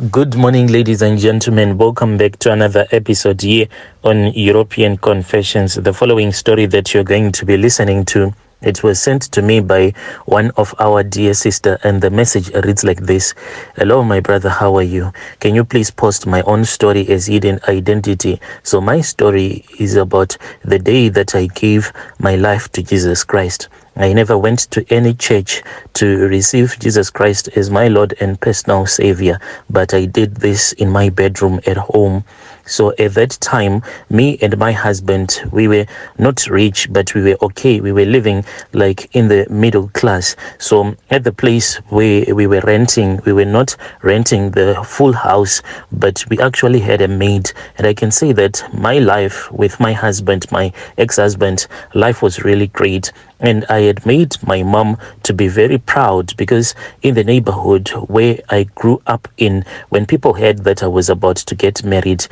Good morning, ladies and gentlemen. Welcome back to another episode here on European Confessions. The following story that you're going to be listening to, it was sent to me by one of our dear sister, and the message reads like this. Hello, my brother, how are you? Can you please post my own story as hidden identity? So my story is about the day that I gave my life to Jesus Christ. I never went to any church to receive Jesus Christ as my Lord and personal Savior, but I did this in my bedroom at home. So at that time, me and my husband, we were not rich, but we were okay. We were living like in the middle class. So at the place where we were renting, we were not renting the full house, but we actually had a maid. And I can say that my life with my husband, my ex-husband, life was really great. And I had made my mom to be very proud, because in the neighborhood where I grew up in, when people heard that I was about to get married,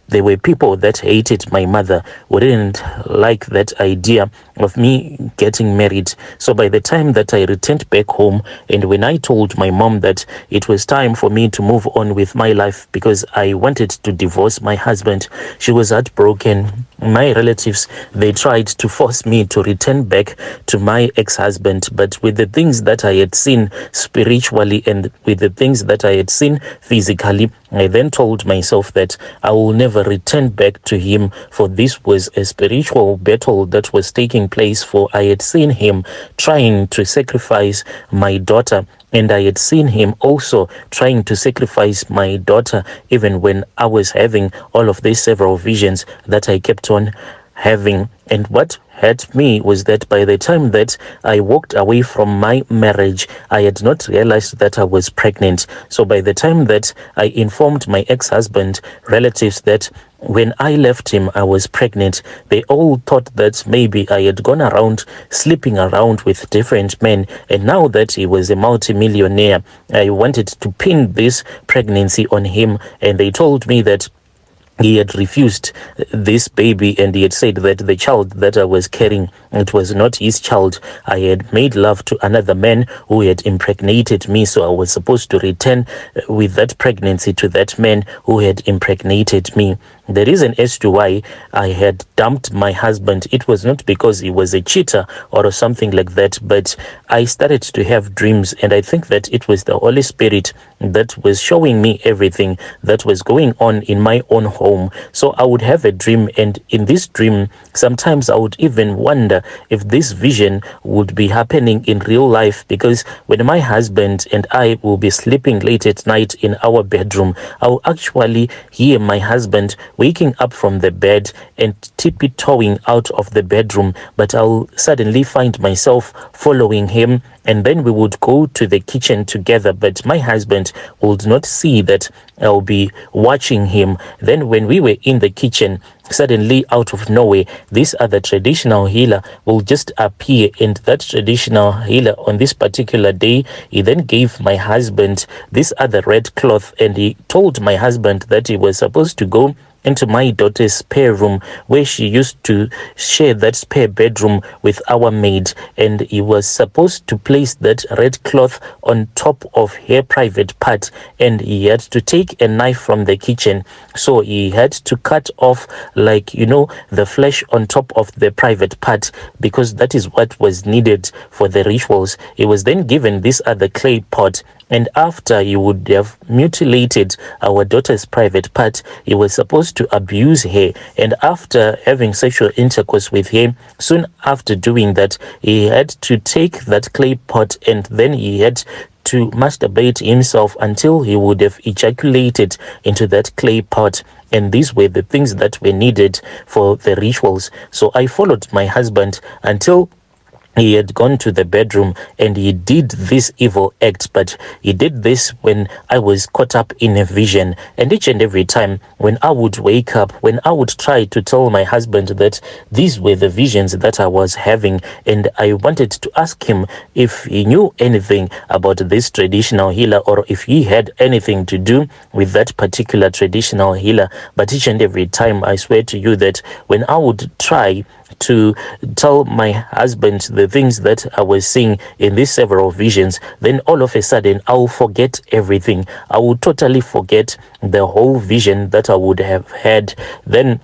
there were people that hated my mother, who didn't like that idea of me getting married. So by the time that I returned back home, and when I told my mom that it was time for me to move on with my life because I wanted to divorce my husband, she was heartbroken. My relatives, they tried to force me to return back to my ex-husband, but with the things that I had seen spiritually and with the things that I had seen physically, I then told myself that I will never return back to him, for this was a spiritual battle that was taking place, for I had seen him trying to sacrifice my daughter, and I had seen him also trying to sacrifice my daughter even when I was having all of these several visions that I kept on having. And what hurt me was that by the time that I walked away from my marriage, I had not realized that I was pregnant. So by the time that I informed my ex-husband relatives that when I left him, I was pregnant, they all thought that maybe I had gone around sleeping around with different men. And now that he was a multimillionaire, I wanted to pin this pregnancy on him. And they told me that he had refused this baby, and he had said that the child that I was carrying, it was not his child. I had made love to another man who had impregnated me, so I was supposed to return with that pregnancy to that man who had impregnated me. The reason as to why I had dumped my husband, it was not because he was a cheater or something like that, but I started to have dreams, and I think that it was the Holy Spirit that was showing me everything that was going on in my own home. So I would have a dream, and in this dream, sometimes I would even wonder if this vision would be happening in real life, because when my husband and I will be sleeping late at night in our bedroom, I will actually hear my husband waking up from the bed and tiptoeing out of the bedroom, but I'll suddenly find myself following him, and then we would go to the kitchen together, but my husband would not see that I'll be watching him. Then when we were in the kitchen, suddenly out of nowhere, this other traditional healer will just appear, and that traditional healer on this particular day, he then gave my husband this other red cloth, and he told my husband that he was supposed to go into my daughter's spare room, where she used to share that spare bedroom with our maid, and he was supposed to place that red cloth on top of her private part, and he had to take a knife from the kitchen, so he had to cut off, like, the flesh on top of the private part, because that is what was needed for the rituals. He was then given this other clay pot, and after he would have mutilated our daughter's private part, he was supposed to abuse her. And after having sexual intercourse with her, soon after doing that, he had to take that clay pot, and then he had to masturbate himself until he would have ejaculated into that clay pot. And these were the things that were needed for the rituals. So I followed my husband until he had gone to the bedroom, and he did this evil act, but he did this when I was caught up in a vision. And each and every time when I would wake up, when I would try to tell my husband that these were the visions that I was having, and I wanted to ask him if he knew anything about this traditional healer, or if he had anything to do with that particular traditional healer. But each and every time, I swear to you that when I would try to tell my husband the things that I was seeing in these several visions, then all of a sudden I'll forget everything. I will totally forget the whole vision that I would have had. Then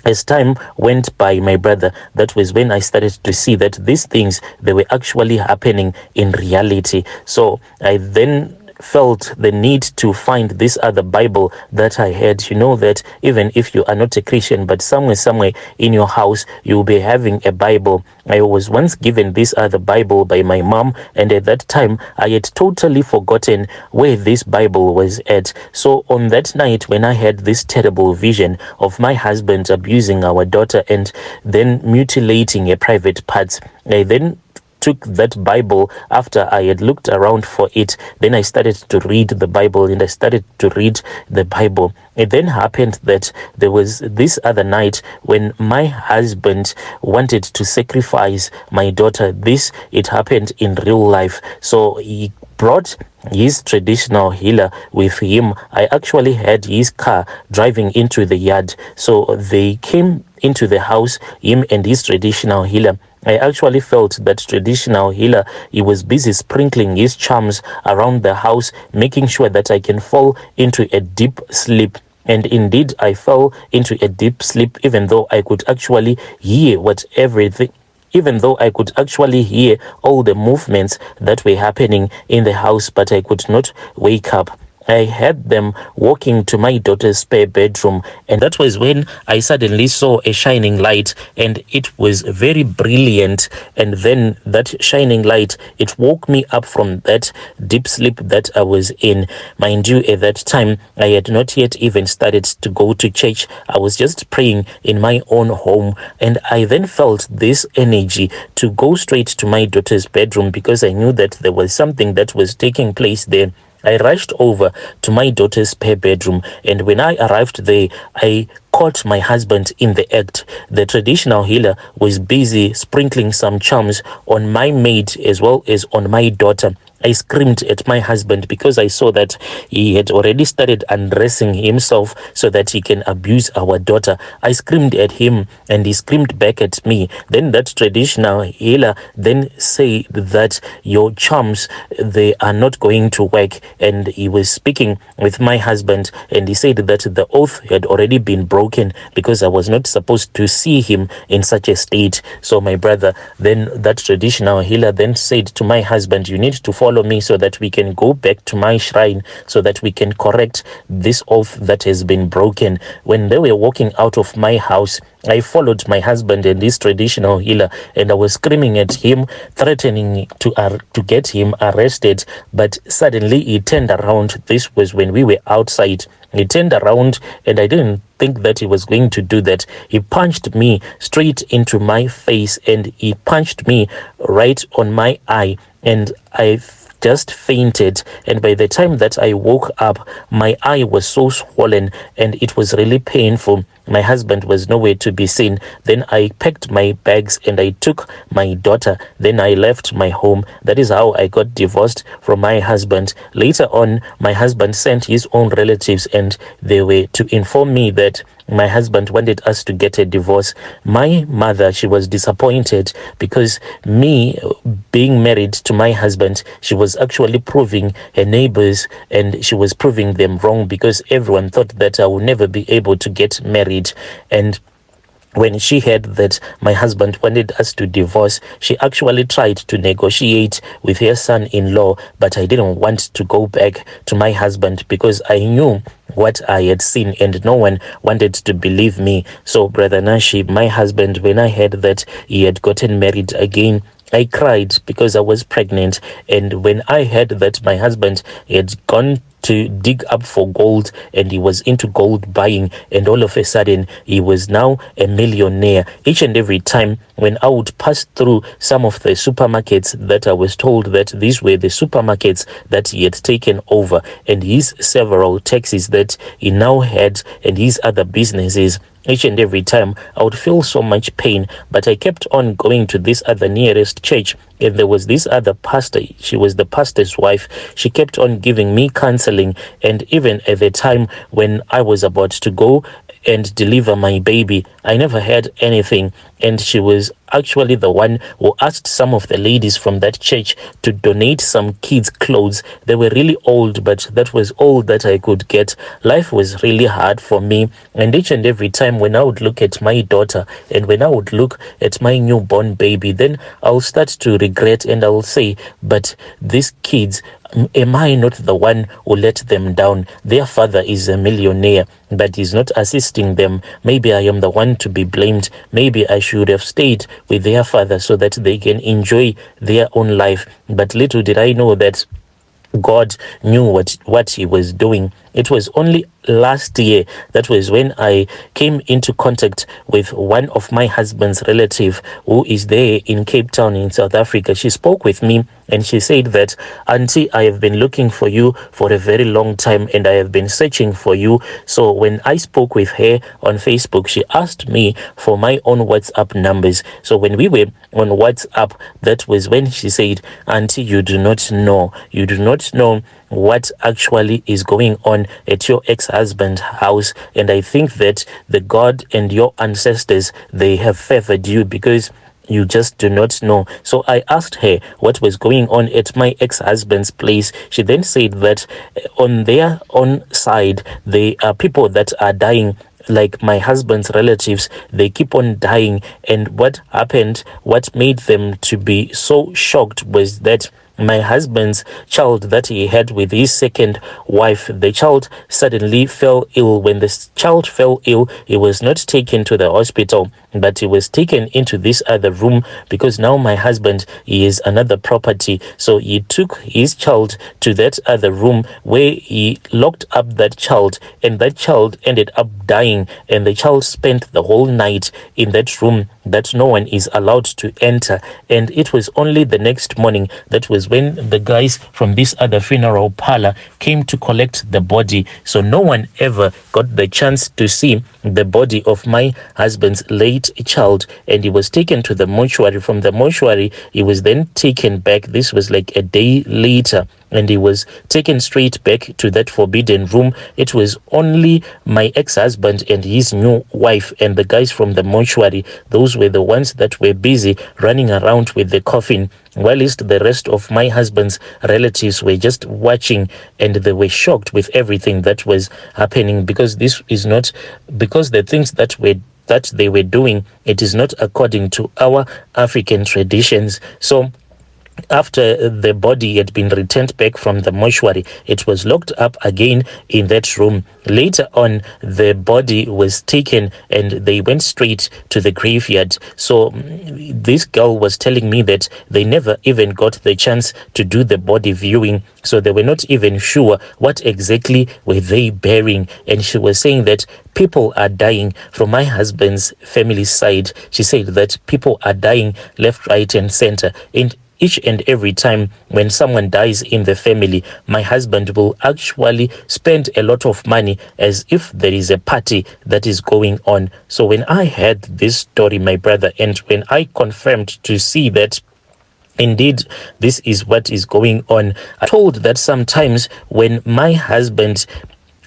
as time went by, my brother, that was when I started to see that these things, they were actually happening in reality. So I then felt the need to find this other Bible that I had. You know that even if you are not a Christian, but somewhere in your house, you'll be having a Bible. I was once given this other Bible by my mom, and at that time, I had totally forgotten where this Bible was at. So on that night, when I had this terrible vision of my husband abusing our daughter and then mutilating her private parts, I then took that Bible after I had looked around for it. Then I started to read the Bible, and I started to read the Bible. It then happened that there was this other night when my husband wanted to sacrifice my daughter. It happened in real life. So he brought his traditional healer with him. I actually had his car driving into the yard. So they came into the house, him and his traditional healer. I actually felt that traditional healer, he was busy sprinkling his charms around the house, making sure that I can fall into a deep sleep. And indeed, I fell into a deep sleep, even though I could actually hear even though I could actually hear all the movements that were happening in the house, but I could not wake up. I had them walking to my daughter's spare bedroom, and that was when I suddenly saw a shining light, and it was very brilliant. And then that shining light, it woke me up from that deep sleep that I was in. Mind you, at that time, I had not yet even started to go to church. I was just praying in my own home, and I then felt this energy to go straight to my daughter's bedroom because I knew that there was something that was taking place there. I rushed over to my daughter's spare bedroom, and when I arrived there, I caught my husband in the act. The traditional healer was busy sprinkling some charms on my maid as well as on my daughter. I screamed at my husband because I saw that he had already started undressing himself so that he can abuse our daughter. I screamed at him and he screamed back at me. Then that traditional healer then said that your charms, they are not going to work. And he was speaking with my husband, and he said that the oath had already been broken because I was not supposed to see him in such a state. So my brother, then that traditional healer then said to my husband, you need to follow me so that we can go back to my shrine so that we can correct this oath that has been broken. When they were walking out of my house, I followed my husband and this traditional healer, and I was screaming at him, threatening to get him arrested. But suddenly he turned around. This was when we were outside. He turned around, and I didn't think that he was going to do that. He punched me straight into my face, and he punched me right on my eye, and I just fainted. And by the time that I woke up, my eye was so swollen and it was really painful. My husband was nowhere to be seen. Then I packed my bags and I took my daughter. Then I left my home. That is how I got divorced from my husband. Later on, my husband sent his own relatives, and they were to inform me that my husband wanted us to get a divorce. My mother, she was disappointed because me being married to my husband, she was actually proving her neighbors, and she was proving them wrong because everyone thought that I would never be able to get married. And when she heard that my husband wanted us to divorce, she actually tried to negotiate with her son-in-law, but I didn't want to go back to my husband because I knew what I had seen and no one wanted to believe me. So Brother Nashi, my husband, when I heard that he had gotten married again, I cried because I was pregnant. And when I heard that my husband had gone to dig up for gold and he was into gold buying, and all of a sudden he was now a millionaire. Each and every time when I would pass through some of the supermarkets that I was told that these were the supermarkets that he had taken over, and his several taxis that he now had and his other businesses, each and every time I would feel so much pain, but I kept on going to this other nearest church, and there was this other pastor. She was the pastor's wife. She kept on giving me counseling, and even at the time when I was about to go and deliver my baby, I never had anything. And she was actually the one who asked some of the ladies from that church to donate some kids' clothes. They were really old, but that was all that I could get. Life was really hard for me, and each and every time when I would look at my daughter and when I would look at my newborn baby, then I'll start to regret, and I'll say, but these kids, am I not the one who let them down? Their father is a millionaire, but he's not assisting them. Maybe I am the one to be blamed. Maybe I should have stayed with their father so that they can enjoy their own life. But little did I know that God knew what he was doing. It was only last year that was when I came into contact with one of my husband's relative who is there in Cape Town in South Africa. She spoke with me and she said that, Auntie, I have been looking for you for a very long time and I have been searching for you. So when I spoke with her on Facebook, she asked me for my own WhatsApp numbers. So when we were on WhatsApp, that was when she said, Auntie, you do not know what actually is going on at your ex-husband's house, and I think that the God and your ancestors, they have favored you because you just do not know. So I asked her what was going on at my ex-husband's place. She then said that on their own side, there are people that are dying, like my husband's relatives. They keep on dying, and what happened, what made them to be so shocked was that my husband's child that he had with his second wife, the child suddenly fell ill. When the child fell ill, he was not taken to the hospital, but he was taken into this other room because now my husband, he is another property. So he took his child to that other room where he locked up that child, and that child ended up dying, and the child spent the whole night in that room that no one is allowed to enter. And it was only the next morning that was when the guys from this other funeral parlor came to collect the body. So no one ever got the chance to see the body of my husband's late child, and he was taken to the mortuary. From the mortuary, he was then taken back. This was like a day later, and he was taken straight back to that forbidden room. It was only my ex-husband and his new wife and the guys from the mortuary. Those were the ones that were busy running around with the coffin, whilst the rest of my husband's relatives were just watching, and they were shocked with everything that was happening, because this is not, because the things that they were doing, it is not according to our African traditions. So after the body had been returned back from the mortuary, it was locked up again in that room. Later on, the body was taken and they went straight to the graveyard. So this girl was telling me that they never even got the chance to do the body viewing. So they were not even sure what exactly were they burying. And she was saying that people are dying from my husband's family side. She said that people are dying left, right, and center. And each and every time when someone dies in the family, my husband will actually spend a lot of money as if there is a party that is going on. So when I heard this story, my brother, and when I confirmed to see that indeed this is what is going on, I told that sometimes when my husband,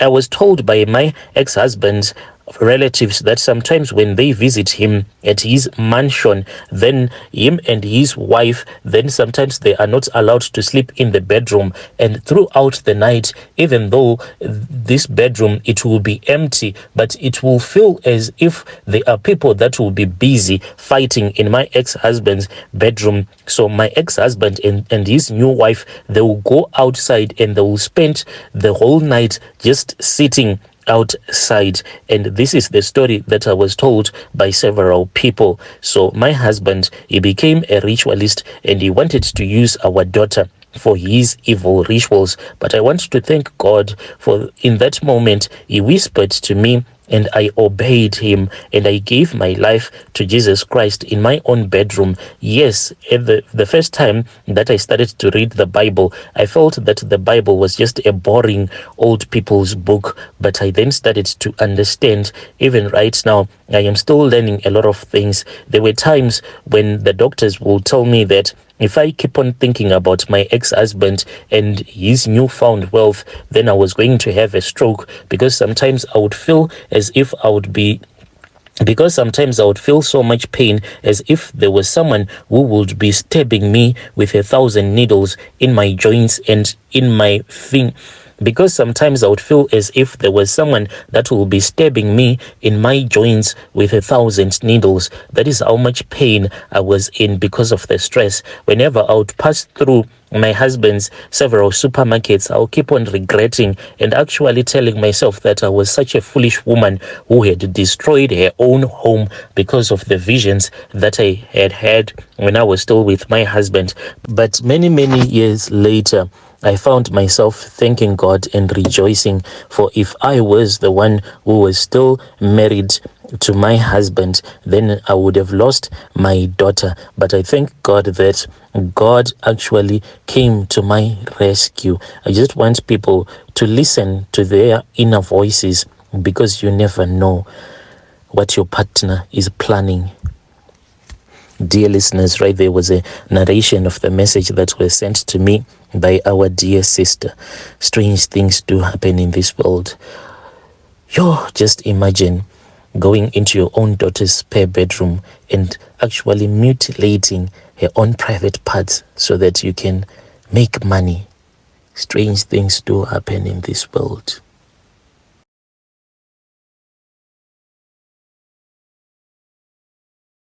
I was told by my ex-husband's relatives that sometimes when they visit him at his mansion, then him and his wife, then sometimes they are not allowed to sleep in the bedroom, and throughout the night, even though this bedroom, it will be empty, but it will feel as if there are people that will be busy fighting in my ex-husband's bedroom. So my ex-husband and his new wife, they will go outside and they will spend the whole night just sitting outside. And this is the story that I was told by several people. So my husband, he became a ritualist and he wanted to use our daughter for his evil rituals. But I want to thank God for in that moment, he whispered to me and I obeyed him, and I gave my life to Jesus Christ in my own bedroom. Yes, at the first time that I started to read the Bible, I felt that the Bible was just a boring old people's book, but I then started to understand. Even right now, I am still learning a lot of things. There were times when the doctors will tell me that if I keep on thinking about my ex-husband and his newfound wealth, then I was going to have a stroke, because sometimes I would feel as if I would be because sometimes I would feel so much pain as if there was someone who would be stabbing me with 1,000 needles in my joints and in my because sometimes I would feel as if there was someone that will be stabbing me in my joints with 1,000 needles. That is how much pain I was in because of the stress. Whenever I would pass through my husband's several supermarkets, I'll keep on regretting and actually telling myself that I was such a foolish woman who had destroyed her own home because of the visions that I had had when I was still with my husband. But many years later, I found myself thanking God and rejoicing, for if I was the one who was still married to my husband, then I would have lost my daughter. But I thank God that God actually came to my rescue. I just want people to listen to their inner voices, because you never know what your partner is planning. Dear listeners, right there was a narration of the message that was sent to me by our dear sister. Strange things do happen in this world. Just imagine going into your own daughter's spare bedroom and actually mutilating her own private parts so that you can make money. Strange things do happen in this world.